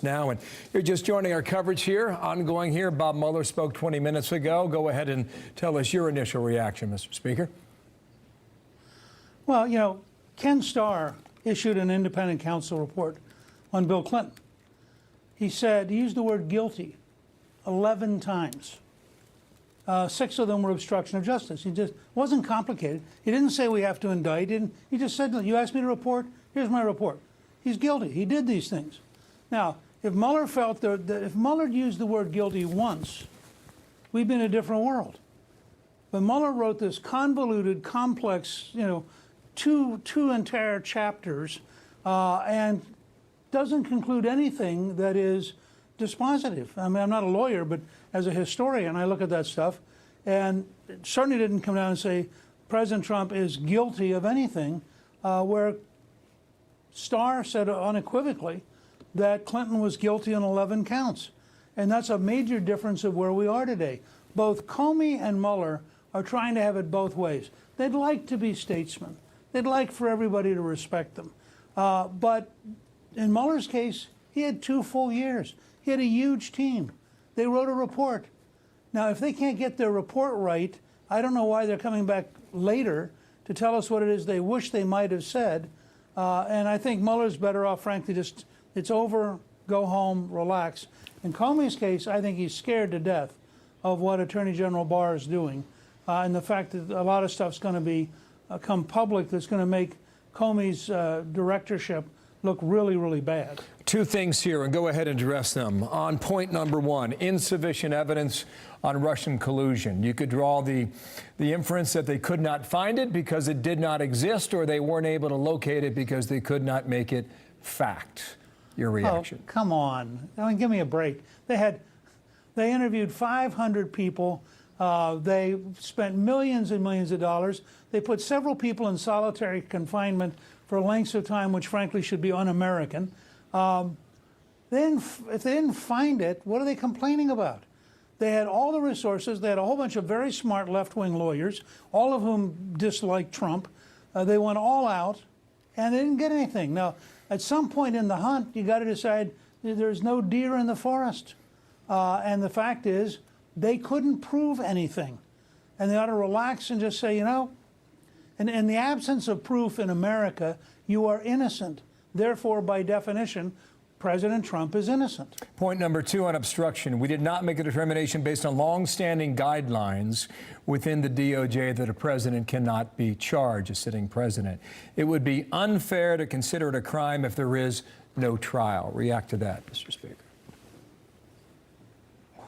us now. And you're just joining our coverage here, ongoing here. Bob Mueller spoke 20 minutes ago. Go ahead and tell us your initial reaction, Mr. Speaker. Well, you know, Ken Starr issued an independent counsel report on Bill Clinton. He used the word guilty 11 times. 6 of them were obstruction of justice. He just wasn't complicated. He didn't say we have to indict. He just said, you asked me to report, here's my report. He's guilty. He did these things. Now, if Mueller felt that if Mueller used the word guilty once, we'd be in a different world. But Mueller wrote this convoluted, complex, you know, two entire chapters, and doesn't conclude anything that is dispositive. I mean, I'm not a lawyer, but as a historian, I look at that stuff, and it certainly didn't come down and say President Trump is guilty of anything, where Starr said unequivocally that Clinton was guilty on 11 counts. And that's a major difference of where we are today. Both Comey and Mueller are trying to have it both ways. They'd like to be statesmen. They'd like for everybody to respect them. But in Mueller's case, he had 2 full years. He had a huge team. They wrote a report. Now, if they can't get their report right, I don't know why they're coming back later to tell us what it is they wish they might have said. And I think Mueller's better off, frankly, just it's over, go home, relax. In Comey's case, I think he's scared to death of what Attorney General Barr is doing, and the fact that a lot of stuff's going to be come public that's going to make Comey's directorship look really, really bad. 2 things here, and go ahead and address them. On point number 1, insufficient evidence on Russian collusion. You could draw the inference that they could not find it because it did not exist, or they weren't able to locate it because they could not make it fact. Your reaction? Oh, come on. I mean, give me a break. They interviewed 500 people. They spent millions and millions of dollars. They put several people in solitary confinement for lengths of time which frankly should be un-American. If they didn't find it, what are they complaining about? They had all the resources. They had a whole bunch of very smart left-wing lawyers, all of whom disliked Trump. They went all out, and they didn't get anything. Now, at some point in the hunt, you got to decide there's no deer in the forest. And the fact is, they couldn't prove anything. And they ought to relax and just say, you know, in the absence of proof in America, you are innocent. Therefore, by definition, President Trump is innocent. Point number 2 on obstruction. We did not make a determination based on long-standing guidelines within the DOJ that a president cannot be charged, a sitting president. It would be unfair to consider it a crime if there is no trial. React to that, Mr. Speaker.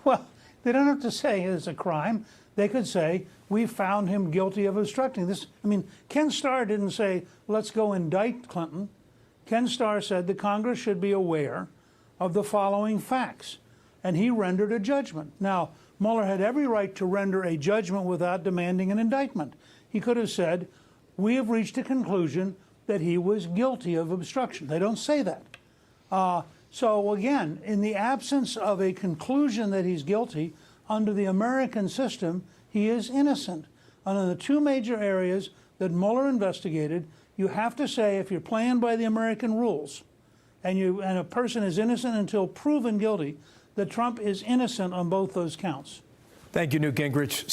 Well, they don't have to say it's a crime. They could say, we found him guilty of obstructing this. I mean, Ken Starr didn't say, let's go indict Clinton. Ken Starr said the Congress should be aware of the following facts, and he rendered a judgment. Now, Mueller had every right to render a judgment without demanding an indictment. He could have said, we have reached a conclusion that he was guilty of obstruction. They don't say that. So again, in the absence of a conclusion that he's guilty, under the American system, he is innocent. And in the 2 major areas that Mueller investigated, you have to say, if you're playing by the American rules, and a person is innocent until proven guilty, that Trump is innocent on both those counts. Thank you, Newt Gingrich.